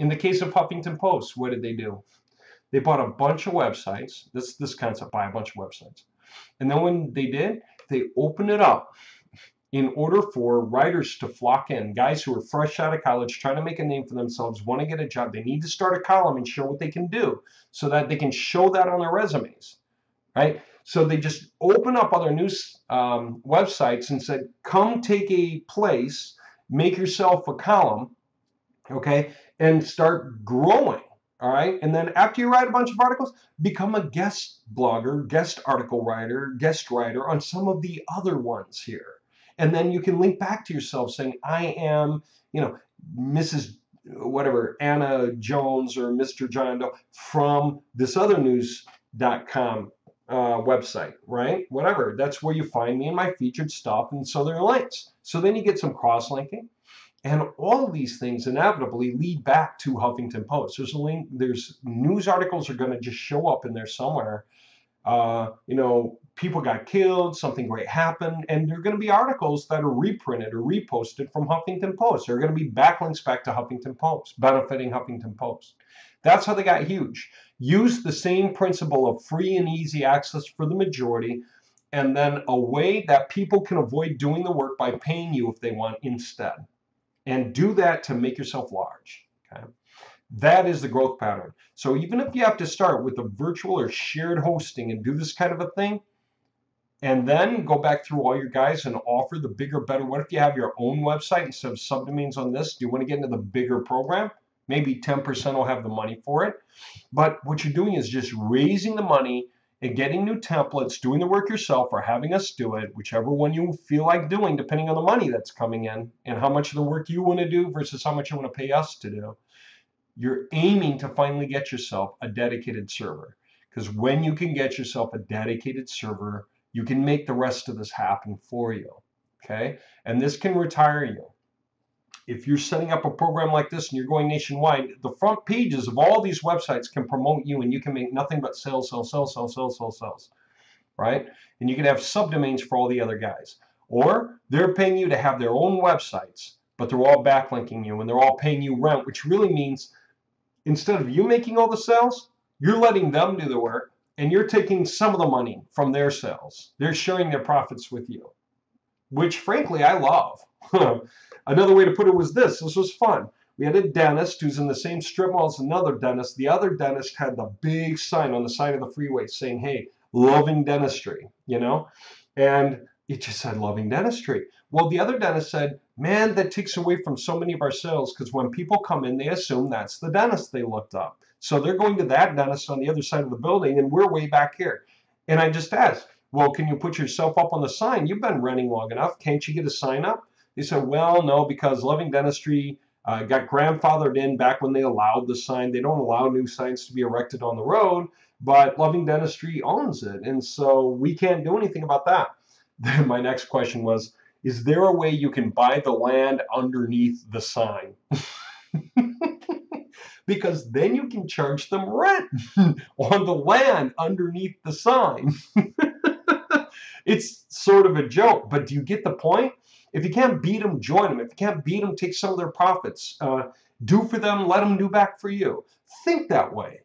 In the case of Huffington Post, what did they do? They bought a bunch of websites. This concept, buy a bunch of websites. And then when they did, they opened it up in order for writers to flock in, guys who are fresh out of college, trying to make a name for themselves, want to get a job. They need to start a column and show what they can do so that they can show that on their resumes, right? So they just open up other news websites and said, come take a place, make yourself a column, okay, and start growing. All right. And then after you write a bunch of articles, become a guest blogger, guest article writer, guest writer on some of the other ones here. And then you can link back to yourself saying, I am, Mrs. whatever, Anna Jones or Mr. John Doe from this other news.com website, right? Whatever. That's where you find me in my featured stuff. And so there are links. So then you get some cross-linking. And all of these things inevitably lead back to Huffington Post. There's a link, there's news articles are going to just show up in there somewhere. People got killed, something great happened, and there are going to be articles that are reprinted or reposted from Huffington Post. There are going to be backlinks back to Huffington Post, benefiting Huffington Post. That's how they got huge. Use the same principle of free and easy access for the majority, and then a way that people can avoid doing the work by paying you if they want instead. And do that to make yourself large. Okay? That is the growth pattern. So even if you have to start with a virtual or shared hosting and do this kind of a thing, and then go back through all your guys and offer the bigger, better. What if you have your own website instead of subdomains on this? Do you want to get into the bigger program? Maybe 10% will have the money for it. But what you're doing is just raising the money and getting new templates, doing the work yourself, or having us do it, whichever one you feel like doing, depending on the money that's coming in and how much of the work you want to do versus how much you want to pay us to do. You're aiming to finally get yourself a dedicated server. Because when you can get yourself a dedicated server, you can make the rest of this happen for you. Okay? And this can retire you. If you're setting up a program like this and you're going nationwide, the front pages of all these websites can promote you, and you can make nothing but sales, right? And you can have subdomains for all the other guys. Or they're paying you to have their own websites, but they're all backlinking you, and they're all paying you rent, which really means instead of you making all the sales, you're letting them do the work, and you're taking some of the money from their sales. They're sharing their profits with you, which frankly I love. Another way to put it was this. This was fun. We had a dentist who's in the same strip mall as another dentist. The other dentist had the big sign on the side of the freeway saying, hey, loving dentistry, and it just said loving dentistry. Well, the other dentist said, man, that takes away from so many of our sales because when people come in, they assume that's the dentist they looked up. So they're going to that dentist on the other side of the building, and we're way back here. And I just asked, well, can you put yourself up on the sign? You've been renting long enough. Can't you get a sign up? They said, well, no, because loving dentistry got grandfathered in back when they allowed the sign. They don't allow new signs to be erected on the road, but loving dentistry owns it. And so we can't do anything about that. Then my next question was, is there a way you can buy the land underneath the sign? Because then you can charge them rent on the land underneath the sign. It's sort of a joke, but do you get the point? If you can't beat them, join them. If you can't beat them, take some of their profits. Do for them, let them do back for you. Think that way,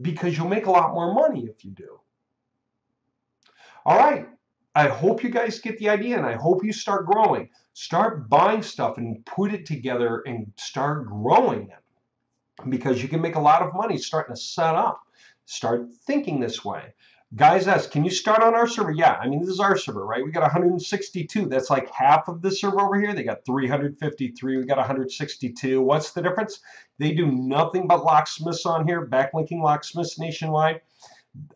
because you'll make a lot more money if you do. All right. I hope you guys get the idea, and I hope you start growing. Start buying stuff and put it together and start growing it, because you can make a lot of money starting to set up. Start thinking this way. Guys ask, can you start on our server? Yeah, I mean, this is our server, right? We got 162. That's like half of the server over here. They got 353. We got 162. What's the difference? They do nothing but locksmiths on here, backlinking locksmiths nationwide.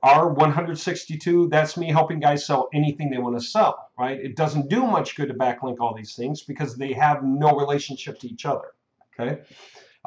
Our 162, that's me helping guys sell anything they want to sell, right? It doesn't do much good to backlink all these things because they have no relationship to each other, okay?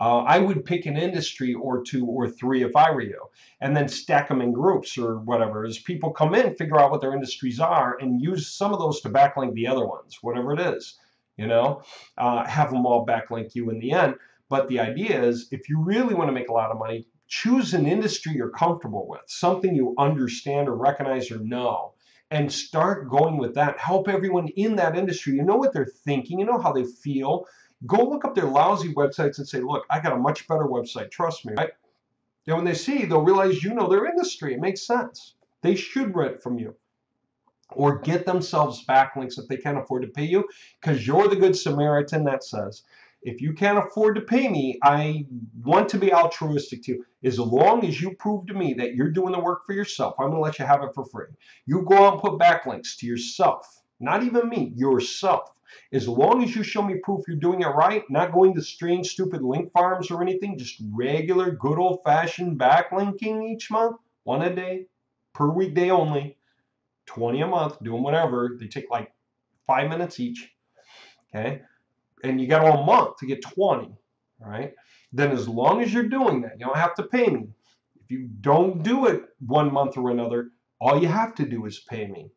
I would pick an industry or two or three if I were you, and then stack them in groups or whatever. As people come in, figure out what their industries are and use some of those to backlink the other ones, whatever it is, have them all backlink you in the end. But the idea is, if you really want to make a lot of money, choose an industry you're comfortable with, something you understand or recognize or know, and start going with that. Help everyone in that industry. You know what they're thinking. You know how they feel. Go look up their lousy websites and say, look, I got a much better website. Trust me, right? And when they see, they'll realize you know their industry. It makes sense. They should rent from you or get themselves backlinks if they can't afford to pay you, because you're the good Samaritan that says, if you can't afford to pay me, I want to be altruistic to you. As long as you prove to me that you're doing the work for yourself, I'm going to let you have it for free. You go out and put backlinks to yourself, not even me, yourself. As long as you show me proof you're doing it right, not going to strange, stupid link farms or anything, just regular, good old-fashioned backlinking each month, one a day, per weekday only, 20 a month, doing whatever. They take like 5 minutes each, okay? And you got all month to get 20, right? Then as long as you're doing that, you don't have to pay me. If you don't do it 1 month or another, all you have to do is pay me.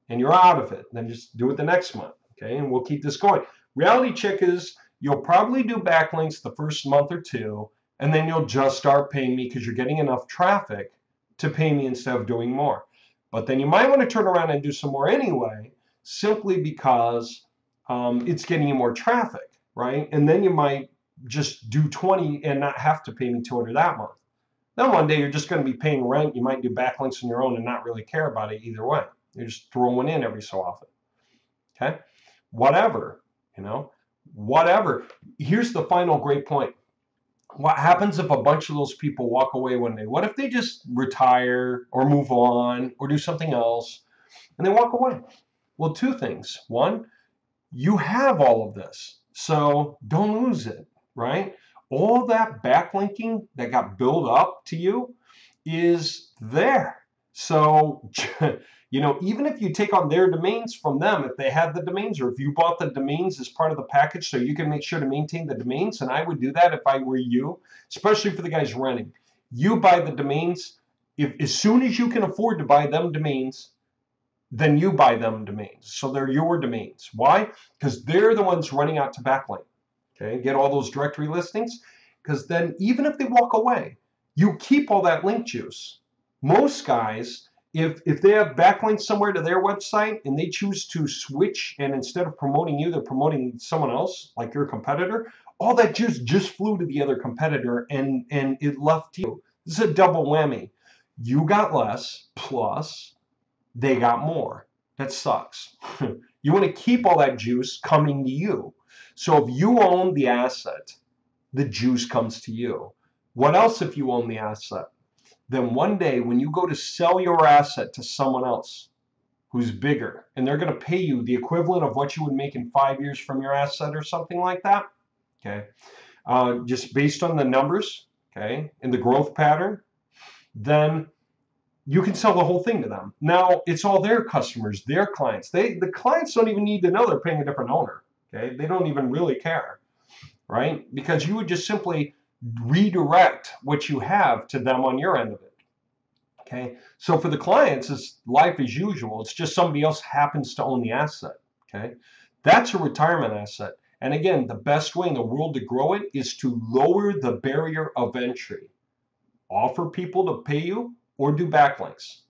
And you're out of it. Then just do it the next month, okay? And we'll keep this going. Reality check is you'll probably do backlinks the first month or two, and then you'll just start paying me because you're getting enough traffic to pay me instead of doing more. But then you might want to turn around and do some more anyway, simply because it's getting you more traffic, right? And then you might just do 20 and not have to pay me 200 that month. Then one day you're just going to be paying rent. You might do backlinks on your own and not really care about it either way. You're just throwing in every so often, okay? Whatever, you know, whatever. Here's the final great point. What happens if a bunch of those people walk away one day? What if they just retire or move on or do something else and they walk away? Well, two things. One, you have all of this, so don't lose it, right? All that backlinking that got built up to you is there. So, you know, even if you take on their domains from them, if they had the domains, or if you bought the domains as part of the package so you can make sure to maintain the domains, and I would do that if I were you, especially for the guys renting. You buy the domains. If as soon as you can afford to buy them domains, then you buy them domains. So they're your domains. Why? Because they're the ones running out to backlink. Okay, get all those directory listings. Because then even if they walk away, you keep all that link juice. Most guys, if they have backlinks somewhere to their website and they choose to switch, and instead of promoting you, they're promoting someone else, like your competitor, all that juice just flew to the other competitor and it left you. This is a double whammy. You got less, plus they got more. That sucks. You want to keep all that juice coming to you. So if you own the asset, the juice comes to you. What else if you own the asset? Then one day when you go to sell your asset to someone else who's bigger, and they're going to pay you the equivalent of what you would make in 5 years from your asset or something like that, okay, just based on the numbers, okay, and the growth pattern, then you can sell the whole thing to them. Now, it's all their customers, their clients. The clients don't even need to know they're paying a different owner. Okay, they don't even really care, right? Because you would just simply redirect what you have to them on your end of it. Okay, so for the clients, it's life as usual. It's just somebody else happens to own the asset. Okay, that's a retirement asset. And again, the best way in the world to grow it is to lower the barrier of entry. Offer people to pay you or do backlinks.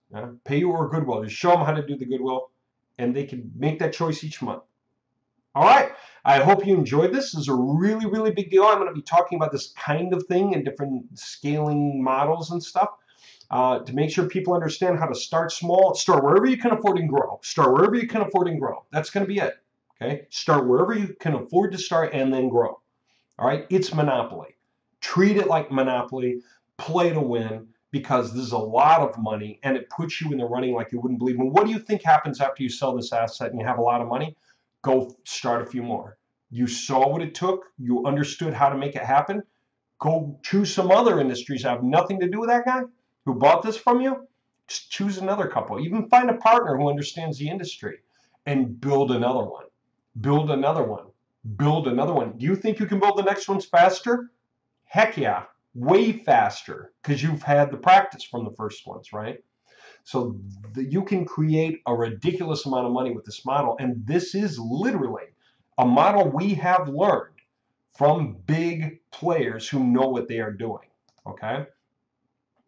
Pay you or goodwill. Just show them how to do the goodwill, and they can make that choice each month. All right. I hope you enjoyed this. This is a really, really big deal. I'm going to be talking about this kind of thing in different scaling models and stuff to make sure people understand how to start small. Start wherever you can afford and grow. Start wherever you can afford and grow. That's going to be it. Okay. Start wherever you can afford to start and then grow. All right. It's Monopoly. Treat it like Monopoly. Play to win, because this is a lot of money and it puts you in the running like you wouldn't believe. And what do you think happens after you sell this asset and you have a lot of money? Go start a few more. You saw what it took. You understood how to make it happen. Go choose some other industries that have nothing to do with that guy who bought this from you. Just choose another couple. Even find a partner who understands the industry and build another one. Build another one. Build another one. Do you think you can build the next ones faster? Heck yeah. Way faster, because you've had the practice from the first ones, right? So you can create a ridiculous amount of money with this model. And this is literally a model we have learned from big players who know what they are doing, okay?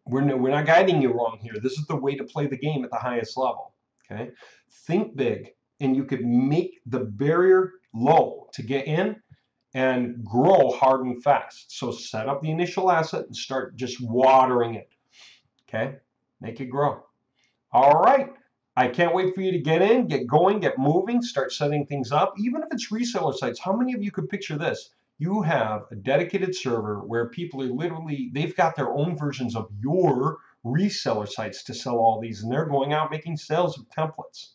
We're not guiding you wrong here. This is the way to play the game at the highest level, okay? Think big, and you could make the barrier low to get in and grow hard and fast. So set up the initial asset and start just watering it. Okay, make it grow. All right. I can't wait for you to get in, get going, get moving, start setting things up. Even if it's reseller sites, how many of you could picture this? You have a dedicated server where people are literally, they've got their own versions of your reseller sites to sell all these, and they're going out making sales of templates,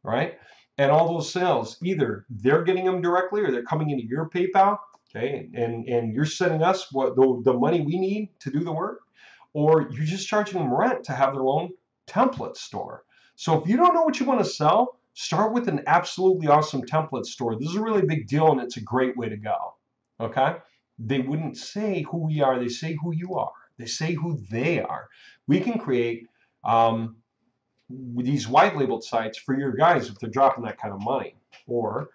right? And all those sales, either they're getting them directly or they're coming into your PayPal, okay? And you're sending us what the money we need to do the work, or you're just charging them rent to have their own template store. So if you don't know what you want to sell, start with an absolutely awesome template store. This is a really big deal, and it's a great way to go. Okay? They wouldn't say who we are, they say who you are. They say who they are. We can create these white labeled sites for your guys if they're dropping that kind of money. Or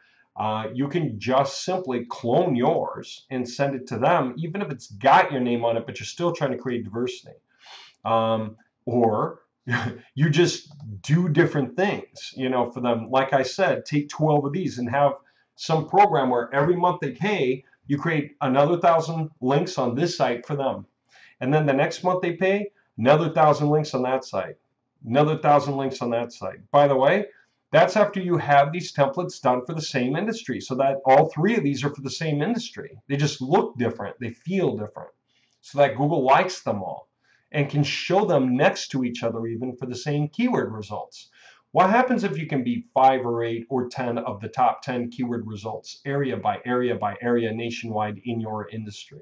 you can just simply clone yours and send it to them, even if it's got your name on it, but you're still trying to create diversity. Or you just do different things, you know, for them. Like I said, take 12 of these and have some program where every month they pay, you create another 1,000 links on this site for them. And then the next month they pay, another 1,000 links on that site, another 1,000 links on that site. By the way, that's after you have these templates done for the same industry, so that all three of these are for the same industry. They just look different, they feel different, so that Google likes them all and can show them next to each other even for the same keyword results. What happens if you can be 5 or 8 or 10 of the top 10 keyword results, area by area by area, nationwide in your industry?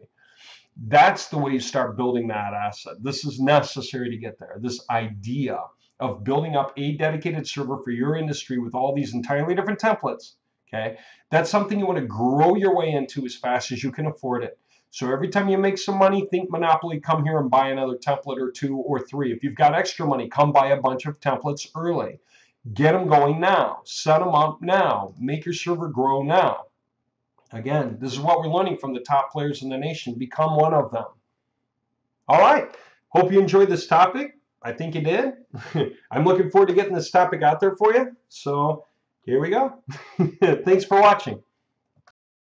That's the way you start building that asset. This is necessary to get there. This idea of building up a dedicated server for your industry with all these entirely different templates, okay? That's something you want to grow your way into as fast as you can afford it. So every time you make some money, think Monopoly, come here and buy another template or 2 or 3. If you've got extra money, come buy a bunch of templates early. Get them going now. Set them up now. Make your server grow now. Again, this is what we're learning from the top players in the nation. Become one of them. All right. Hope you enjoyed this topic. I think you did. I'm looking forward to getting this topic out there for you. So here we go. Thanks for watching.